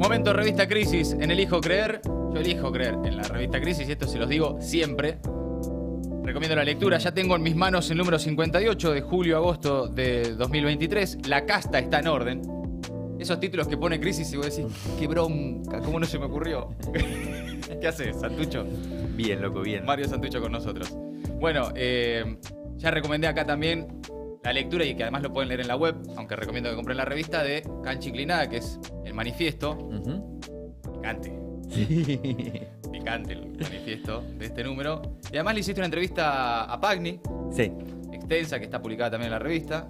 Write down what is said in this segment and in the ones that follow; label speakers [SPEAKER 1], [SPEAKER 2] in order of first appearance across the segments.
[SPEAKER 1] Momento Revista Crisis en Elijo Creer. Yo elijo creer en la Revista Crisis y esto se los digo siempre. Recomiendo la lectura. Ya tengo en mis manos el número 58 de julio-agosto de 2023. La casta está en orden. Esos títulos que pone Crisis y vos decís, qué bronca, ¿cómo no se me ocurrió? ¿Qué haces, Santucho?
[SPEAKER 2] Bien, loco, bien.
[SPEAKER 1] Mario Santucho con nosotros. Bueno, ya recomendé acá también la lectura y que además lo pueden leer en la web, aunque recomiendo que compren la revista de Cancha Inclinada, que es el manifiesto. Picante.
[SPEAKER 2] Sí.
[SPEAKER 1] Picante el manifiesto de este número. Y además le hiciste una entrevista a Pagni,
[SPEAKER 2] Sí.
[SPEAKER 1] extensa, que está publicada también en la revista.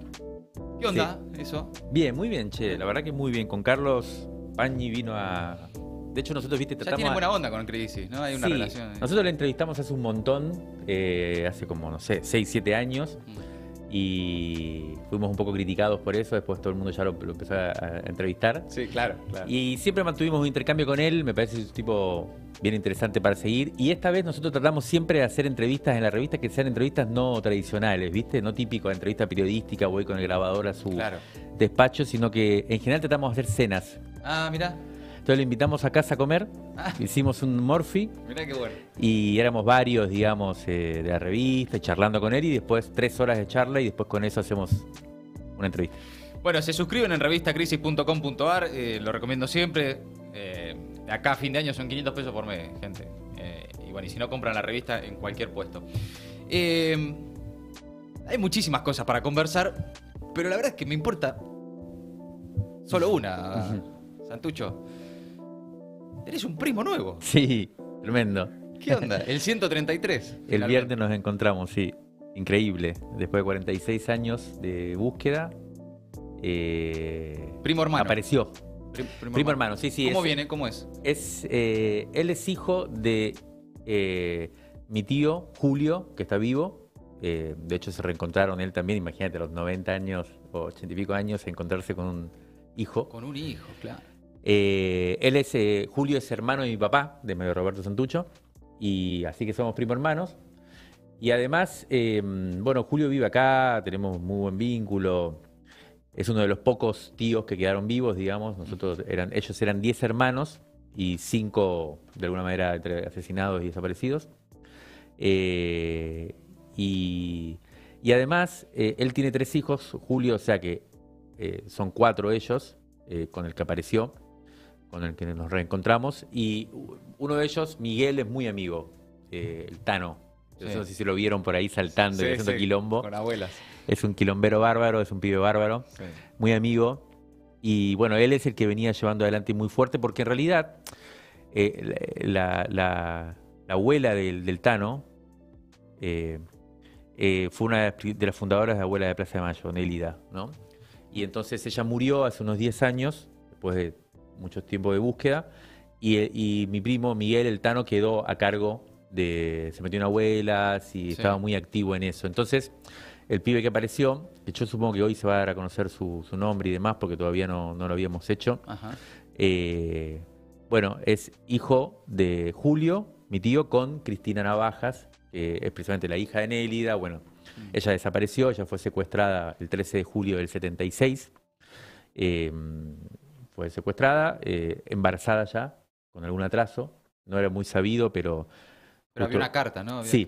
[SPEAKER 1] ¿Qué onda eso?
[SPEAKER 2] Bien, muy bien, che. La verdad que muy bien. Con Carlos Pagni vino a... De hecho, nosotros, viste,
[SPEAKER 1] Ya
[SPEAKER 2] tratamos...
[SPEAKER 1] tienen buena onda con Crisis, ¿no? Hay una
[SPEAKER 2] Sí.
[SPEAKER 1] relación.
[SPEAKER 2] Nosotros le entrevistamos hace un montón, hace como, no sé, 6, 7 años. Y fuimos un poco criticados por eso. Después todo el mundo ya lo empezó a entrevistar.
[SPEAKER 1] Sí, claro, claro.
[SPEAKER 2] Y siempre mantuvimos un intercambio con él. Me parece un tipo bien interesante para seguir. Y esta vez nosotros tratamos siempre de hacer entrevistas en la revista que sean entrevistas no tradicionales, ¿viste? No típico de entrevista periodística, voy con el grabador a su despacho, sino que en general tratamos de hacer cenas.
[SPEAKER 1] Ah, mirá.
[SPEAKER 2] Entonces lo invitamos a casa a comer, hicimos un Morphy.
[SPEAKER 1] Mirá qué bueno.
[SPEAKER 2] Y éramos varios, digamos, de la revista, y charlando con él, y después 3 horas de charla, y después con eso hacemos una entrevista.
[SPEAKER 1] Bueno, se suscriben en revistacrisis.com.ar, lo recomiendo siempre. De acá a fin de año son 500 pesos por mes, gente. Y bueno, y si no compran la revista en cualquier puesto. Hay muchísimas cosas para conversar, pero la verdad es que me importa solo una, Santucho. Eres un primo nuevo.
[SPEAKER 2] Sí, tremendo.
[SPEAKER 1] ¿Qué onda? El 133.
[SPEAKER 2] El viernes nos encontramos, sí. Increíble. Después de 46 años de búsqueda.
[SPEAKER 1] Primo hermano.
[SPEAKER 2] Apareció. Primo hermano, sí, sí.
[SPEAKER 1] ¿Cómo viene? ¿Cómo es?
[SPEAKER 2] Él es hijo de mi tío Julio, que está vivo. De hecho, se reencontraron él también. Imagínate, a los 90 años o 80 y pico años, encontrarse con un hijo.
[SPEAKER 1] Con un hijo, claro.
[SPEAKER 2] Julio es hermano de mi papá, de Mario Roberto Santucho, y así que somos primo hermanos. Y además, bueno, Julio vive acá, tenemos muy buen vínculo. Es uno de los pocos tíos que quedaron vivos, digamos. Ellos eran 10 hermanos y 5, de alguna manera, entre asesinados y desaparecidos. Y además, él tiene 3 hijos, Julio, o sea que son 4 ellos, con el que apareció, con el que nos reencontramos. Y uno de ellos, Miguel, es muy amigo, el Tano. No sé si se lo vieron por ahí saltando y haciendo quilombo.
[SPEAKER 1] Con abuelas.
[SPEAKER 2] Es un quilombero bárbaro, es un pibe bárbaro, muy amigo. Y bueno, él es el que venía llevando adelante muy fuerte, porque en realidad la abuela del Tano fue una de las fundadoras de Abuela de Plaza de Mayo, Nélida, ¿no? Y entonces ella murió hace unos 10 años, después de mucho tiempo de búsqueda, y mi primo Miguel, el Tano, quedó a cargo se metió en abuelas y estaba muy activo en eso. Entonces, el pibe que apareció, que yo supongo que hoy se va a dar a conocer su nombre y demás, porque todavía no lo habíamos hecho. Bueno, es hijo de Julio, mi tío, con Cristina Navajas, que es precisamente la hija de Nélida. Bueno, ella desapareció, ella fue secuestrada el 13 de julio del 76. Fue secuestrada, embarazada ya, con algún atraso. No era muy sabido, pero
[SPEAKER 1] había una carta, ¿no?
[SPEAKER 2] Sí.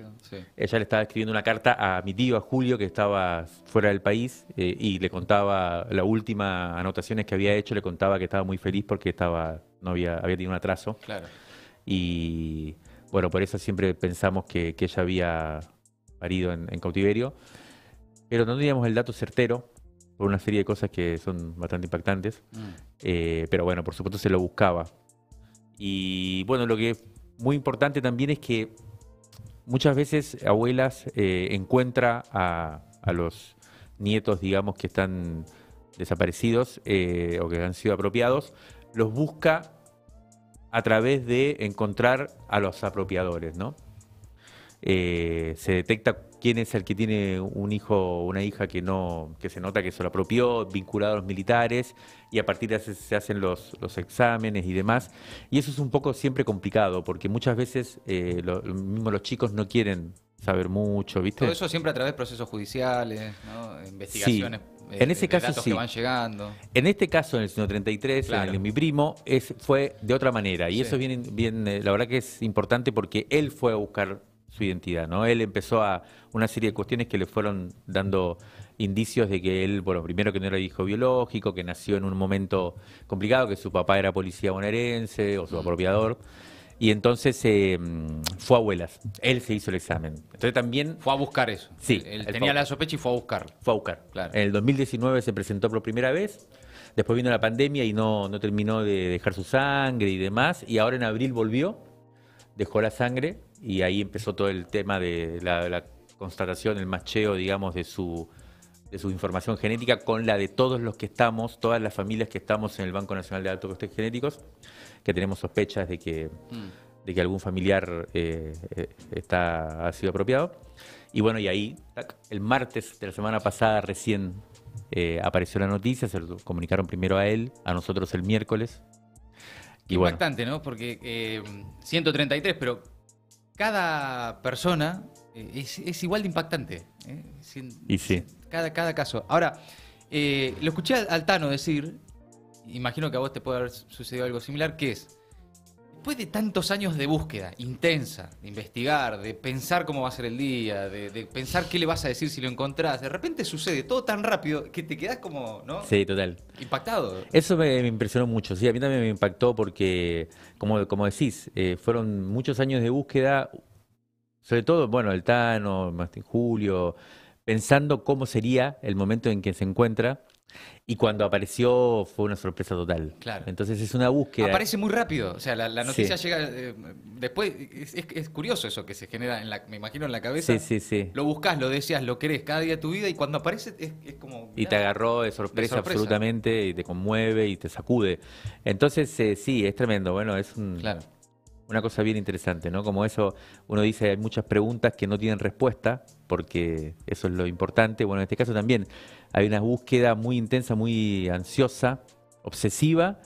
[SPEAKER 2] Ella le estaba escribiendo una carta a mi tío, a Julio, que estaba fuera del país, y le contaba las últimas anotaciones que había hecho, le contaba que estaba muy feliz porque había tenido un atraso.
[SPEAKER 1] Claro.
[SPEAKER 2] Y bueno, por eso siempre pensamos que ella había parido en cautiverio, pero no teníamos el dato certero por una serie de cosas que son bastante impactantes. Pero bueno, por supuesto se lo buscaba. Y bueno, lo que muy importante también es que muchas veces abuelas encuentra a los nietos, digamos, que están desaparecidos o que han sido apropiados, los busca a través de encontrar a los apropiadores, ¿no? Se detecta quién es el que tiene un hijo o una hija que se nota que se lo apropió, vinculado a los militares, y a partir de eso se hacen los exámenes y demás. Y eso es un poco siempre complicado, porque muchas veces mismo los chicos no quieren saber mucho, ¿viste?
[SPEAKER 1] Todo eso siempre a través de procesos judiciales, ¿no? Investigaciones
[SPEAKER 2] En ese
[SPEAKER 1] de
[SPEAKER 2] caso
[SPEAKER 1] datos
[SPEAKER 2] sí.
[SPEAKER 1] que van llegando.
[SPEAKER 2] En este caso, en el 133,
[SPEAKER 1] Claro.
[SPEAKER 2] en el de mi primo, fue de otra manera. Y
[SPEAKER 1] Sí.
[SPEAKER 2] eso es la verdad que es importante porque él fue a buscar su identidad, ¿no? Él empezó a una serie de cuestiones que le fueron dando indicios de que él, bueno, primero que no era hijo biológico, que nació en un momento complicado, que su papá era policía bonaerense o su apropiador. Y entonces fue a abuelas. Él se hizo el examen. Entonces también
[SPEAKER 1] Fue a buscar eso.
[SPEAKER 2] Sí,
[SPEAKER 1] Él
[SPEAKER 2] él
[SPEAKER 1] tenía
[SPEAKER 2] fue-
[SPEAKER 1] la sospecha y fue a buscarlo.
[SPEAKER 2] fue a buscar.
[SPEAKER 1] Claro.
[SPEAKER 2] En el 2019 se presentó por primera vez, después vino la pandemia y no terminó de dejar su sangre y demás, y ahora en abril volvió, dejó la sangre y ahí empezó todo el tema de la constatación, el macheo, digamos, de su información genética con la de todos los que estamos, todas las familias que estamos en el Banco Nacional de Datos Genéticos, que tenemos sospechas de que algún familiar ha sido apropiado. Y bueno, y ahí, el martes de la semana pasada recién apareció la noticia, se lo comunicaron primero a él, a nosotros el miércoles. Y bueno,
[SPEAKER 1] Impactante, ¿no? Porque 133, pero cada persona es igual de impactante.
[SPEAKER 2] Y sí.
[SPEAKER 1] Cada caso. Ahora, lo escuché al Tano decir, imagino que a vos te puede haber sucedido algo similar, que es, después de tantos años de búsqueda intensa, de investigar, de pensar cómo va a ser el día, de pensar qué le vas a decir si lo encontrás, de repente sucede todo tan rápido que te quedás como, ¿no?
[SPEAKER 2] Sí, total.
[SPEAKER 1] Impactado.
[SPEAKER 2] Eso me impresionó mucho, sí, a mí también me impactó porque, como decís, fueron muchos años de búsqueda, sobre todo, bueno, el Tano, Martín Julio, pensando cómo sería el momento en que se encuentra, y cuando apareció fue una sorpresa total.
[SPEAKER 1] Claro.
[SPEAKER 2] Entonces es una búsqueda.
[SPEAKER 1] Aparece muy rápido, o sea, la noticia
[SPEAKER 2] Sí.
[SPEAKER 1] llega después, es curioso eso que se genera, me imagino en la cabeza.
[SPEAKER 2] Sí.
[SPEAKER 1] Lo buscas, lo deseas, lo querés cada día de tu vida y cuando aparece es como...
[SPEAKER 2] Y te agarró de sorpresa absolutamente y te conmueve y te sacude. Entonces, sí, es tremendo. Bueno, es
[SPEAKER 1] Claro.
[SPEAKER 2] una cosa bien interesante, ¿no? Como eso, uno dice, hay muchas preguntas que no tienen respuesta, porque eso es lo importante. Bueno, en este caso también hay una búsqueda muy intensa, muy ansiosa, obsesiva,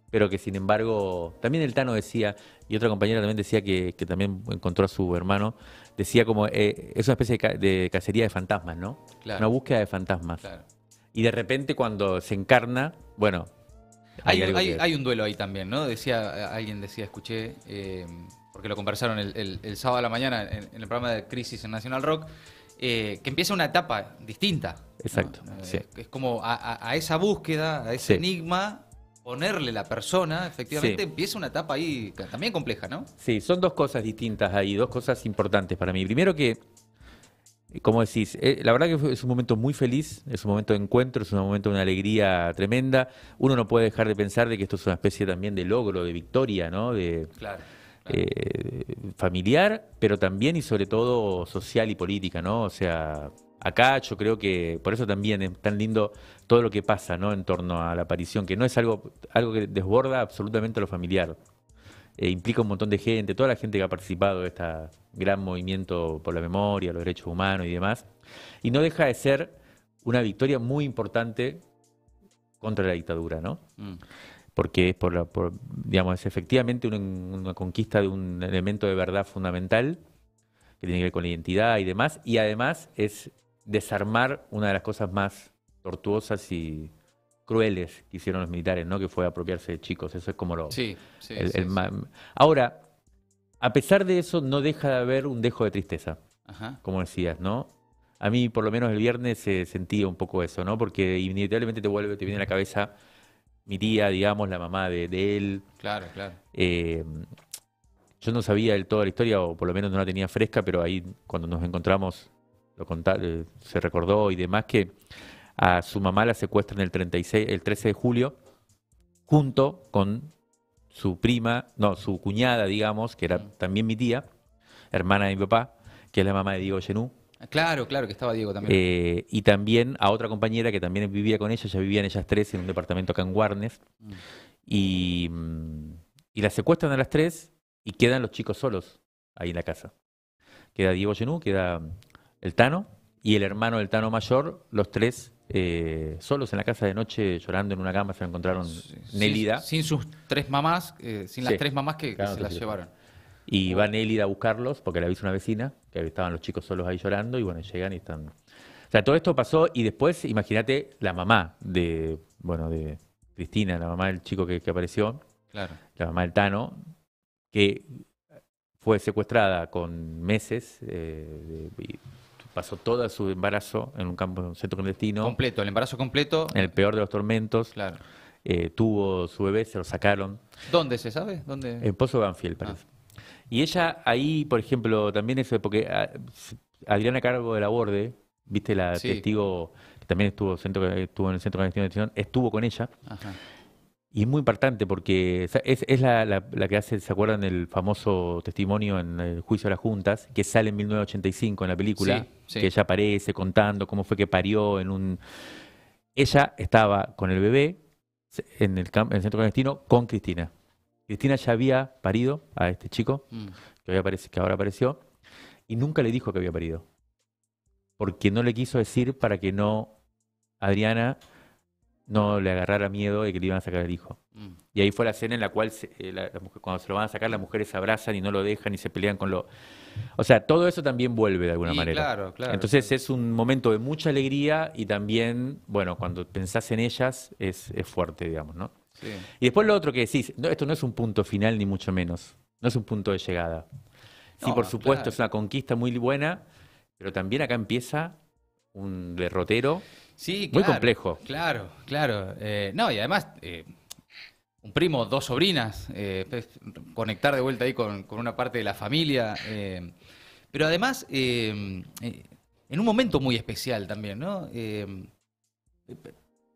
[SPEAKER 2] pero que sin embargo, también el Tano decía, y otra compañera también decía que también encontró a su hermano, decía como, es una especie de cacería de fantasmas, ¿no?
[SPEAKER 1] Claro.
[SPEAKER 2] Una búsqueda de fantasmas.
[SPEAKER 1] Claro.
[SPEAKER 2] Y de repente cuando se encarna, bueno...
[SPEAKER 1] Hay un duelo ahí también, ¿no? Alguien decía, escuché, porque lo conversaron el sábado a la mañana en el programa de Crisis en National Rock, que empieza una etapa distinta.
[SPEAKER 2] Exacto,
[SPEAKER 1] ¿no?
[SPEAKER 2] sí.
[SPEAKER 1] Es como a esa búsqueda, a ese
[SPEAKER 2] Sí.
[SPEAKER 1] enigma, ponerle la persona, efectivamente
[SPEAKER 2] Sí.
[SPEAKER 1] empieza una etapa ahí también compleja, ¿no?
[SPEAKER 2] Sí, son dos cosas distintas ahí, dos cosas importantes para mí. Primero que, como decís, la verdad que es un momento muy feliz, es un momento de encuentro, es un momento de una alegría tremenda. Uno no puede dejar de pensar de que esto es una especie también de logro, de victoria, ¿no?
[SPEAKER 1] Claro.
[SPEAKER 2] Familiar, pero también y sobre todo social y política, ¿no? O sea, acá yo creo que por eso también es tan lindo todo lo que pasa, ¿no? En torno a la aparición, que no es algo que desborda absolutamente lo familiar. Implica un montón de gente, toda la gente que ha participado de este gran movimiento por la memoria, los derechos humanos y demás, y no deja de ser una victoria muy importante contra la dictadura, ¿no? Porque es digamos, es efectivamente una conquista de un elemento de verdad fundamental que tiene que ver con la identidad y demás, y además es desarmar una de las cosas más tortuosas y crueles que hicieron los militares, ¿no? Que fue apropiarse de chicos. Eso es como lo...
[SPEAKER 1] Sí.
[SPEAKER 2] Ahora, a pesar de eso, no deja de haber un dejo de tristeza,
[SPEAKER 1] Ajá.
[SPEAKER 2] como decías, ¿no? A mí, por lo menos el viernes, sentía un poco eso, ¿no? Porque inevitablemente te viene a la cabeza mi tía, digamos, la mamá de él.
[SPEAKER 1] Claro.
[SPEAKER 2] Yo no sabía del todo la historia, o por lo menos no la tenía fresca, pero ahí cuando nos encontramos se recordó y demás que a su mamá la secuestran el 13 de julio, junto con su su cuñada, digamos, que era también mi tía, hermana de mi papá, que es la mamá de Diego Genú.
[SPEAKER 1] Claro, que estaba Diego también.
[SPEAKER 2] Y también a otra compañera que también vivía con ella, ya vivían ellas tres en un departamento acá en Warnes, y las secuestran a las tres y quedan los chicos solos ahí en la casa. Queda Diego Genú, queda el Tano y el hermano del Tano mayor, los tres solos en la casa de noche llorando en una cama, se encontraron Nélida.
[SPEAKER 1] Sin sus tres mamás, sin las
[SPEAKER 2] Sí.
[SPEAKER 1] tres mamás que
[SPEAKER 2] Claro,
[SPEAKER 1] se las
[SPEAKER 2] sí.
[SPEAKER 1] llevaron.
[SPEAKER 2] Y va Nélida a buscarlos porque le avisa una vecina que estaban los chicos solos ahí llorando y bueno, llegan y están... O sea, todo esto pasó y después, imagínate, la mamá de Cristina, la mamá del chico que apareció,
[SPEAKER 1] Claro.
[SPEAKER 2] la mamá del Tano, que fue secuestrada con meses, y pasó todo su embarazo en un centro clandestino,
[SPEAKER 1] Completo, el embarazo completo.
[SPEAKER 2] en el peor de los tormentos,
[SPEAKER 1] Claro.
[SPEAKER 2] tuvo su bebé, se lo sacaron,
[SPEAKER 1] ¿Dónde se sabe? ¿Dónde?
[SPEAKER 2] en Pozo Banfield, parece. Y ella ahí, por ejemplo, también eso, porque Adriana Cargo de la Borde, viste, la
[SPEAKER 1] Sí.
[SPEAKER 2] testigo que también estuvo en el centro clandestino de detención, estuvo con ella.
[SPEAKER 1] Ajá.
[SPEAKER 2] Y es muy importante porque es la que hace, ¿se acuerdan el famoso testimonio en el juicio de las juntas, que sale en 1985 en la película?
[SPEAKER 1] Sí, sí.
[SPEAKER 2] Que ella aparece contando cómo fue que parió en un... Ella estaba con el bebé en en el centro clandestino con Cristina. Cristina ya había parido a este chico,
[SPEAKER 1] Mm.
[SPEAKER 2] que ahora apareció, y nunca le dijo que había parido. Porque no le quiso decir para que Adriana no le agarrara miedo de que le iban a sacar el hijo.
[SPEAKER 1] Mm.
[SPEAKER 2] Y ahí fue la escena en la cual cuando se lo van a sacar, las mujeres se abrazan y no lo dejan y se pelean con lo... O sea, todo eso también vuelve de alguna
[SPEAKER 1] Y
[SPEAKER 2] manera.
[SPEAKER 1] claro, claro.
[SPEAKER 2] Entonces
[SPEAKER 1] claro.
[SPEAKER 2] es un momento de mucha alegría y también, bueno, cuando pensás en ellas es fuerte, digamos, ¿no?
[SPEAKER 1] Sí.
[SPEAKER 2] Y después lo otro que decís, esto no es un punto final ni mucho menos, no es un punto de llegada. Sí,
[SPEAKER 1] No,
[SPEAKER 2] por supuesto,
[SPEAKER 1] claro.
[SPEAKER 2] es una conquista muy buena, pero también acá empieza un derrotero
[SPEAKER 1] Sí,
[SPEAKER 2] muy
[SPEAKER 1] claro.
[SPEAKER 2] complejo.
[SPEAKER 1] Claro, claro. No, y además, un primo, dos sobrinas, conectar de vuelta ahí con una parte de la familia. Pero además, en un momento muy especial también, ¿no?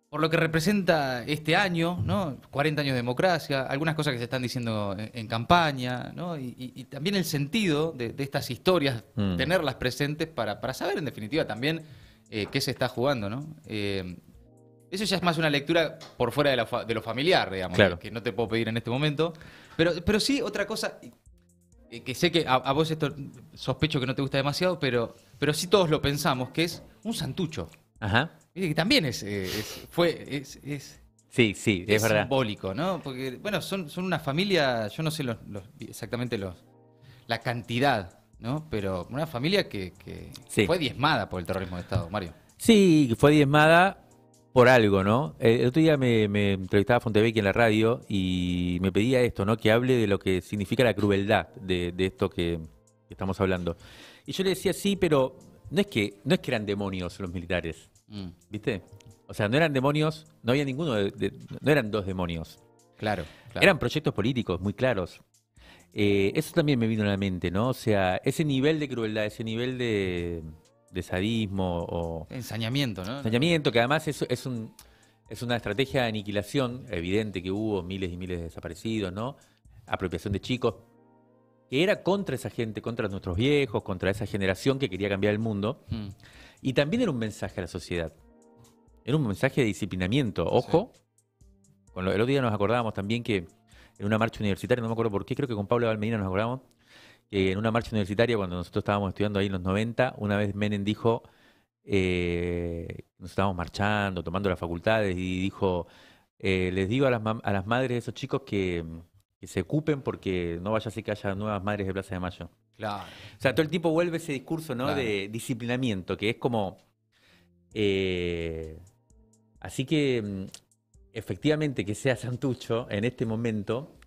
[SPEAKER 1] Por lo que representa este año, ¿no? 40 años de democracia, algunas cosas que se están diciendo en campaña, ¿no? Y también el sentido de estas historias, tenerlas presentes para saber, en definitiva, también qué se está jugando, ¿no? Eso ya es más una lectura por fuera de lo familiar, digamos,
[SPEAKER 2] Claro.
[SPEAKER 1] que no te puedo pedir en este momento. Pero sí, otra cosa, que sé que a vos esto sospecho que no te gusta demasiado, pero sí todos lo pensamos, que es un santucho.
[SPEAKER 2] Ajá.
[SPEAKER 1] Viste que también es
[SPEAKER 2] Sí, sí, es verdad.
[SPEAKER 1] simbólico, ¿no? Porque, bueno, son una familia, yo no sé exactamente la cantidad, ¿no? Pero una familia que
[SPEAKER 2] Sí.
[SPEAKER 1] fue diezmada por el terrorismo de Estado, Mario.
[SPEAKER 2] Sí, fue diezmada por algo, ¿no? El otro día me entrevistaba Fontevecchi en la radio y me pedía esto, ¿no? Que hable de lo que significa la crueldad de esto que estamos hablando. Y yo le decía, sí, pero no es que eran demonios los militares, ¿viste? O sea, no eran demonios, no había ninguno, no eran dos demonios.
[SPEAKER 1] Claro, claro.
[SPEAKER 2] Eran proyectos políticos muy claros. Eso también me vino a la mente, ¿no? O sea, ese nivel de crueldad, ese nivel de sadismo o
[SPEAKER 1] Ensañamiento, ¿no?
[SPEAKER 2] ensañamiento, que además es una estrategia de aniquilación evidente, que hubo miles y miles de desaparecidos, ¿no? Apropiación de chicos, que era contra esa gente, contra nuestros viejos, contra esa generación que quería cambiar el mundo.
[SPEAKER 1] Mm.
[SPEAKER 2] Y también era un mensaje a la sociedad. Era un mensaje de disciplinamiento. Ojo, el otro día nos acordábamos también que en una marcha universitaria, no me acuerdo por qué, creo que con Pablo Valmedina nos acordamos, que en una marcha universitaria, cuando nosotros estábamos estudiando ahí en los 90, una vez Menem dijo, nos estábamos marchando, tomando las facultades, y dijo, les digo a las madres de esos chicos que se ocupen porque no vaya a ser que haya nuevas madres de Plaza de Mayo.
[SPEAKER 1] Claro.
[SPEAKER 2] O sea, todo el tiempo vuelve ese discurso, ¿no?
[SPEAKER 1] Claro.
[SPEAKER 2] De disciplinamiento, que es como... así que, efectivamente, que sea Santucho en este momento...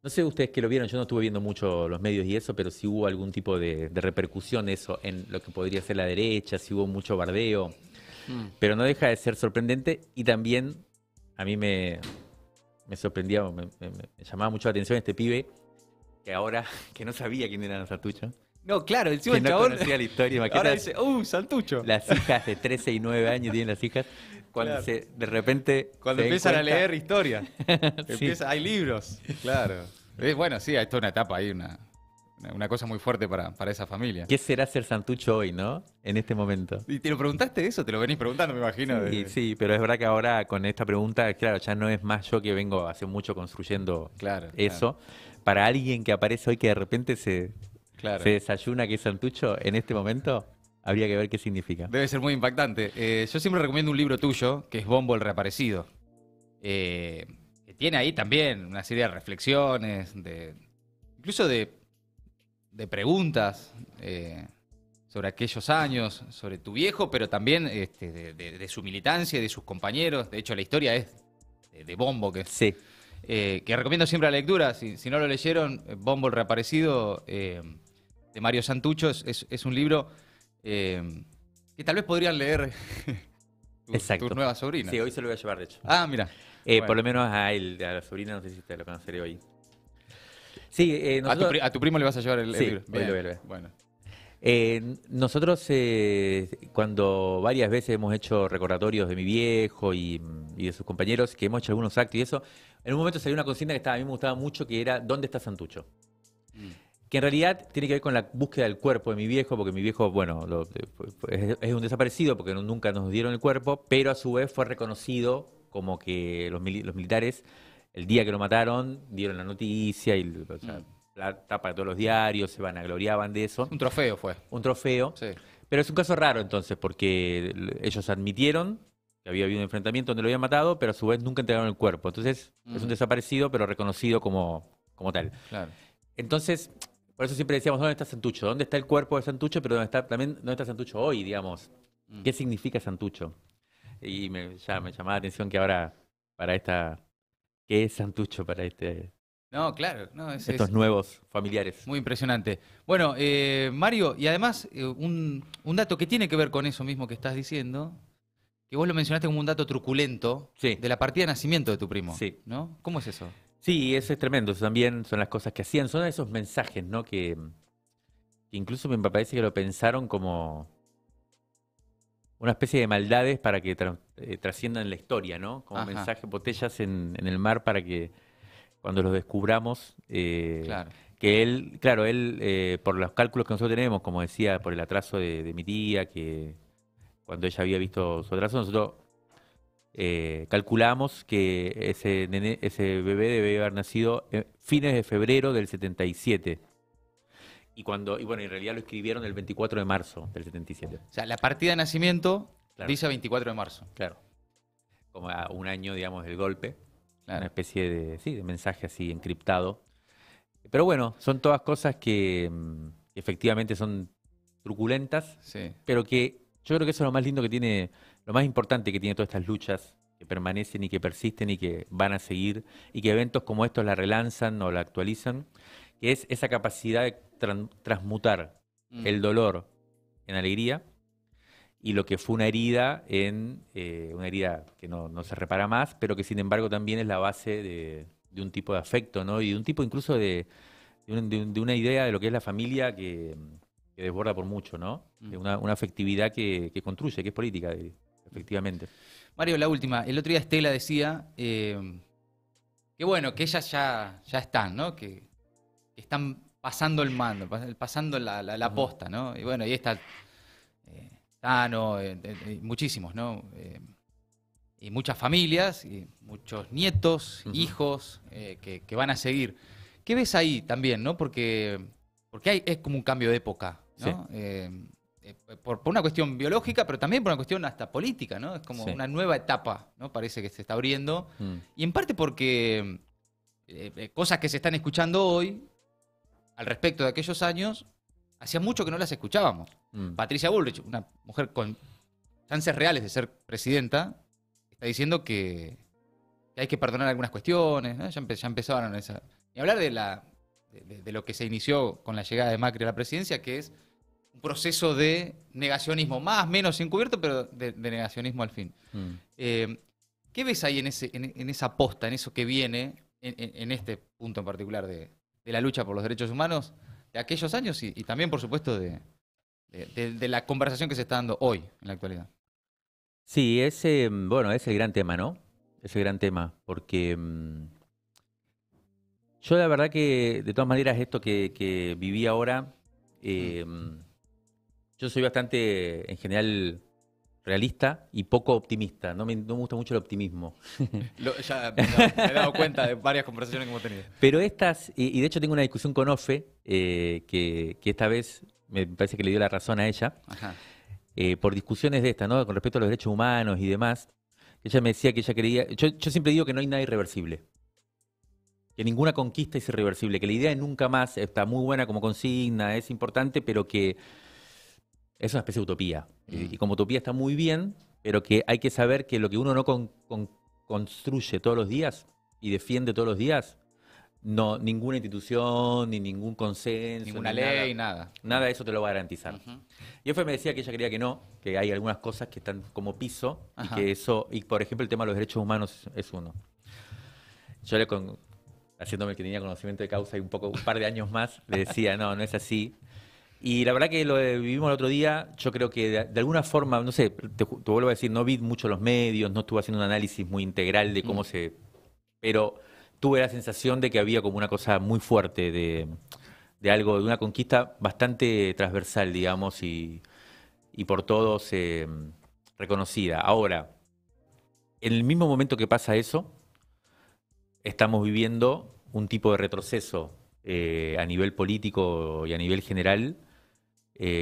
[SPEAKER 2] No sé ustedes que lo vieron, yo no estuve viendo mucho los medios y eso, pero si hubo algún tipo de repercusión eso en lo que podría ser la derecha, si hubo mucho bardeo, pero no deja de ser sorprendente y también a mí me sorprendía, me llamaba mucho la atención este pibe que ahora, que no sabía quién era Santucho,
[SPEAKER 1] No, claro, encima
[SPEAKER 2] que
[SPEAKER 1] el
[SPEAKER 2] no
[SPEAKER 1] chabón
[SPEAKER 2] conocía la historia,
[SPEAKER 1] ahora
[SPEAKER 2] imagínate,
[SPEAKER 1] dice, Santucho.
[SPEAKER 2] las hijas de 13 y 9 años tienen las hijas, cuando
[SPEAKER 1] Claro.
[SPEAKER 2] de repente
[SPEAKER 1] Cuando
[SPEAKER 2] se den
[SPEAKER 1] empiezan a
[SPEAKER 2] cuenta-
[SPEAKER 1] leer historia.
[SPEAKER 2] Sí.
[SPEAKER 1] Hay libros. Claro. Bueno, sí, esto es una etapa ahí, una cosa muy fuerte para esa familia.
[SPEAKER 2] ¿Qué será ser Santucho hoy, no? En este momento.
[SPEAKER 1] ¿Y te lo preguntaste eso? Te lo venís preguntando, me imagino.
[SPEAKER 2] Sí, sí, pero es verdad que ahora con esta pregunta, claro, ya no es más yo que vengo hace mucho construyendo
[SPEAKER 1] Claro,
[SPEAKER 2] eso. Para alguien que aparece hoy que de repente se
[SPEAKER 1] claro.
[SPEAKER 2] desayuna que es Santucho, en este momento habría que ver qué significa.
[SPEAKER 1] Debe ser muy impactante. Yo siempre recomiendo un libro tuyo, que es Bombo el Reaparecido. Que tiene ahí también una serie de reflexiones, incluso de preguntas sobre aquellos años, sobre tu viejo, pero también de su militancia y de sus compañeros. De hecho, la historia es de Bombo,
[SPEAKER 2] Sí,
[SPEAKER 1] que recomiendo siempre la lectura. Si no lo leyeron, Bombo el Reaparecido, de Mario Santucho, es un libro que tal vez podrían leer
[SPEAKER 2] exacto.
[SPEAKER 1] tus nuevas sobrinas.
[SPEAKER 2] Sí, hoy se lo voy a llevar, de hecho.
[SPEAKER 1] Ah, mira.
[SPEAKER 2] Por lo menos a él, a la sobrina, no sé si te lo conoceré hoy. Sí, nosotros,
[SPEAKER 1] A tu primo le vas a llevar el
[SPEAKER 2] Sí,
[SPEAKER 1] libro.
[SPEAKER 2] hoy lo voy a leer.
[SPEAKER 1] Bueno.
[SPEAKER 2] nosotros cuando varias veces hemos hecho recordatorios de mi viejo y de sus compañeros, que hemos hecho algunos actos y eso, en un momento salió una consigna que a mí me gustaba mucho, que era ¿dónde está Santucho? Que en realidad tiene que ver con la búsqueda del cuerpo de mi viejo, porque mi viejo, bueno, es un desaparecido porque nunca nos dieron el cuerpo, pero a su vez fue reconocido como que los militares, el día que lo mataron, dieron la noticia y o sea, la tapa de todos los diarios, se vanagloriaban de eso.
[SPEAKER 1] Un trofeo fue.
[SPEAKER 2] Un trofeo.
[SPEAKER 1] Sí.
[SPEAKER 2] Pero es un caso raro entonces, porque ellos admitieron que había habido un enfrentamiento donde lo habían matado, pero a su vez nunca entregaron el cuerpo. Entonces es un desaparecido, pero reconocido como tal.
[SPEAKER 1] Claro.
[SPEAKER 2] Entonces, por eso siempre decíamos, ¿dónde está Santucho? ¿Dónde está el cuerpo de Santucho? Pero ¿dónde está Santucho hoy, digamos? ¿Qué significa Santucho? Y ya me llamaba la atención que ahora, ¿qué es Santucho para
[SPEAKER 1] No, claro. No,
[SPEAKER 2] estos nuevos familiares?
[SPEAKER 1] muy impresionante. Bueno, Mario, y además un dato que tiene que ver con eso mismo que estás diciendo, que vos lo mencionaste como un dato truculento
[SPEAKER 2] Sí.
[SPEAKER 1] de la partida de nacimiento de tu primo.
[SPEAKER 2] Sí.
[SPEAKER 1] ¿No? ¿Cómo es eso?
[SPEAKER 2] Sí, eso es tremendo. Eso también son las cosas que hacían. Son esos mensajes, ¿no? Que incluso me parece que lo pensaron como una especie de maldades para que trasciendan la historia, ¿no? Como
[SPEAKER 1] Ajá.
[SPEAKER 2] mensajes, botellas en el mar para que cuando los descubramos,
[SPEAKER 1] Claro.
[SPEAKER 2] que él, claro, él, por los cálculos que nosotros tenemos, como decía, por el atraso de mi tía, que cuando ella había visto su atraso, nosotros calculamos que ese bebé debe haber nacido en fines de febrero del 77. Y bueno, en realidad lo escribieron el 24 de marzo del 77.
[SPEAKER 1] O sea, la partida de nacimiento
[SPEAKER 2] Claro.
[SPEAKER 1] dice 24 de marzo.
[SPEAKER 2] Claro. Como a un año, digamos, del golpe.
[SPEAKER 1] Claro.
[SPEAKER 2] Una especie de mensaje así encriptado. Pero bueno, son todas cosas que efectivamente son truculentas,
[SPEAKER 1] Sí.
[SPEAKER 2] pero que yo creo que eso es lo más lindo que tiene, lo más importante que tiene todas estas luchas que permanecen y que persisten y que van a seguir, y que eventos como estos la relanzan o la actualizan, que es esa capacidad de transmutar el dolor en alegría y lo que fue una herida en una herida que no se repara más, pero que sin embargo también es la base de un tipo de afecto, ¿no? Y de un tipo incluso de una idea de lo que es la familia que desborda por mucho, ¿no? De una afectividad que construye, que es política, efectivamente.
[SPEAKER 1] Mario, la última. El otro día Estela decía que bueno, que ellas ya están, ¿no? Que están pasando el mando, pasando la posta, ¿no? Y bueno, ahí está Tano, muchísimos, ¿no? Y muchas familias, y muchos nietos, hijos que van a seguir. ¿Qué ves ahí también, no? Porque es como un cambio de época, ¿no?
[SPEAKER 2] Sí.
[SPEAKER 1] Por una cuestión biológica, pero también por una cuestión hasta política, ¿no? Es como
[SPEAKER 2] Sí.
[SPEAKER 1] una nueva etapa, ¿no? Parece que se está abriendo. Y en parte porque cosas que se están escuchando hoy, al respecto de aquellos años, hacía mucho que no las escuchábamos. Patricia Bullrich, una mujer con chances reales de ser presidenta, está diciendo que hay que perdonar algunas cuestiones, ¿no? Ya empezaron esa... Y hablar de lo que se inició con la llegada de Macri a la presidencia, que es un proceso de negacionismo, más menos encubierto, pero de negacionismo al fin. ¿Qué ves ahí en esa posta, en eso que viene, en este punto en particular de la lucha por los derechos humanos de aquellos años y también, por supuesto, de la conversación que se está dando hoy, en la actualidad?
[SPEAKER 2] Sí, bueno, es el gran tema, ¿no? Es el gran tema, porque yo la verdad que, de todas maneras, esto que viví ahora, yo soy bastante, en general, realista y poco optimista. No me gusta mucho el optimismo.
[SPEAKER 1] Ya me he dado cuenta de varias conversaciones que hemos tenido.
[SPEAKER 2] Pero y de hecho tengo una discusión con Ofe, que esta vez me parece que le dio la razón a ella,
[SPEAKER 1] Ajá.
[SPEAKER 2] por discusiones de esta, ¿no? Con respecto a los derechos humanos y demás. Ella me decía que ella creía, yo siempre digo que no hay nada irreversible. Que ninguna conquista es irreversible, que la idea de nunca más está muy buena como consigna, es importante, pero que es una especie de utopía. Y como utopía está muy bien, pero que hay que saber que lo que uno no construye todos los días y defiende todos los días, no, ninguna institución, ni ningún consenso,
[SPEAKER 1] Ninguna
[SPEAKER 2] ni
[SPEAKER 1] ley, nada.
[SPEAKER 2] nada de eso te lo va a garantizar. Y Efe me decía que ella quería que no, que hay algunas cosas que están como piso, y que eso, y por ejemplo el tema de los derechos humanos es uno. Yo haciéndome que tenía conocimiento de causa y un par de años más, le decía, no es así. Y la verdad que lo vivimos el otro día, yo creo que de alguna forma, no sé, te vuelvo a decir, no vi mucho los medios, no estuve haciendo un análisis muy integral de cómo pero tuve la sensación de que había como una cosa muy fuerte de algo, de una conquista bastante transversal, digamos, y por todos reconocida. Ahora, en el mismo momento que pasa eso, estamos viviendo un tipo de retroceso a nivel político y a nivel general,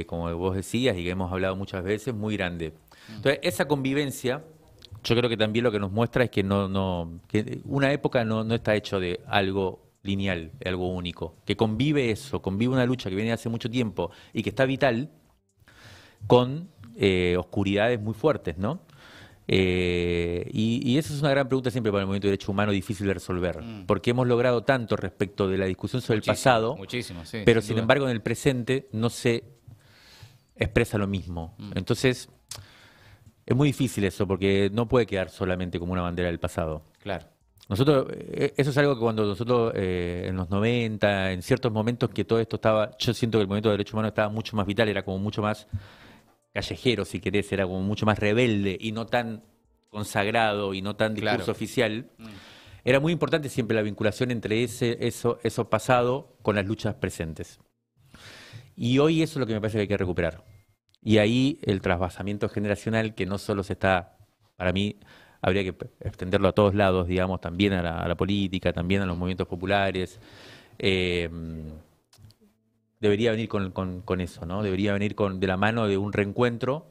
[SPEAKER 2] como vos decías y que hemos hablado muchas veces, muy grande. Entonces, esa convivencia, yo creo que también lo que nos muestra es que que una época no está hecho de algo lineal, de algo único, que convive eso, convive una lucha que viene hace mucho tiempo y que está vital con oscuridades muy fuertes, ¿no? Y esa es una gran pregunta siempre para el movimiento de derechos humanos, difícil de resolver, porque hemos logrado tanto respecto de la discusión sobre el pasado,
[SPEAKER 1] muchísimo, sí,
[SPEAKER 2] pero
[SPEAKER 1] sin
[SPEAKER 2] sin
[SPEAKER 1] duda.
[SPEAKER 2] embargo en el presente no se expresa lo mismo. Entonces es muy difícil eso, porque no puede quedar solamente como una bandera del pasado.
[SPEAKER 1] Claro.
[SPEAKER 2] Nosotros, eso es algo que cuando nosotros en los 90, en ciertos momentos que todo esto estaba, yo siento que el movimiento de derechos humanos estaba mucho más vital, era como mucho más callejero, si querés, era como mucho más rebelde y no tan consagrado y no tan discurso oficial. Era muy importante siempre la vinculación entre eso pasado con las luchas presentes. Y hoy eso es lo que me parece que hay que recuperar. Y ahí el trasvasamiento generacional, que no solo para mí, habría que extenderlo a todos lados, digamos, también a la política, también a los movimientos populares. Debería venir con eso, ¿no? Debería venir de la mano de un reencuentro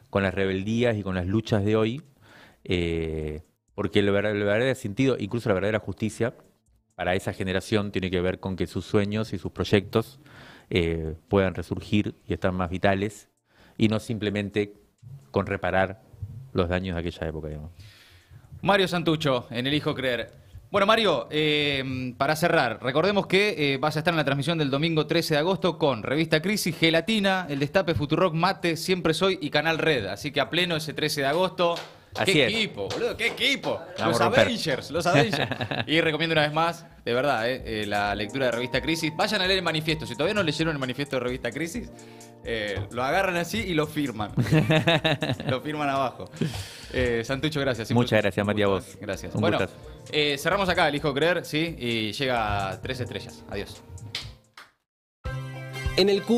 [SPEAKER 2] con las rebeldías y con las luchas de hoy, porque el verdadero sentido, incluso la verdadera justicia, para esa generación tiene que ver con que sus sueños y sus proyectos puedan resurgir y estar más vitales, y no simplemente con reparar los daños de aquella época, digamos.
[SPEAKER 1] Mario Santucho, en Elijo Creer. Bueno, Mario, para cerrar, recordemos que vas a estar en la transmisión del domingo 13 de agosto con Revista Crisis, Gelatina, El Destape, Futurock, Mate, Siempre Soy y Canal Red. Así que a pleno ese 13 de agosto.
[SPEAKER 2] Así
[SPEAKER 1] ¡Qué
[SPEAKER 2] es.
[SPEAKER 1] equipo, boludo! ¡Qué equipo!
[SPEAKER 2] Vamos
[SPEAKER 1] Los
[SPEAKER 2] a romper.
[SPEAKER 1] Avengers, los Avengers. Y recomiendo una vez más, de verdad, la lectura de Revista Crisis. Vayan a leer el manifiesto. Si todavía no leyeron el manifiesto de Revista Crisis, lo agarran así y lo firman. Lo firman abajo. Santucho, gracias.
[SPEAKER 2] Muchas gracias, Matías, vos.
[SPEAKER 1] Gracias.
[SPEAKER 2] Un
[SPEAKER 1] Bueno,
[SPEAKER 2] gustazo.
[SPEAKER 1] cerramos acá, Elijo Creer, ¿sí? Y llega a 3 estrellas. Adiós.
[SPEAKER 3] En el Q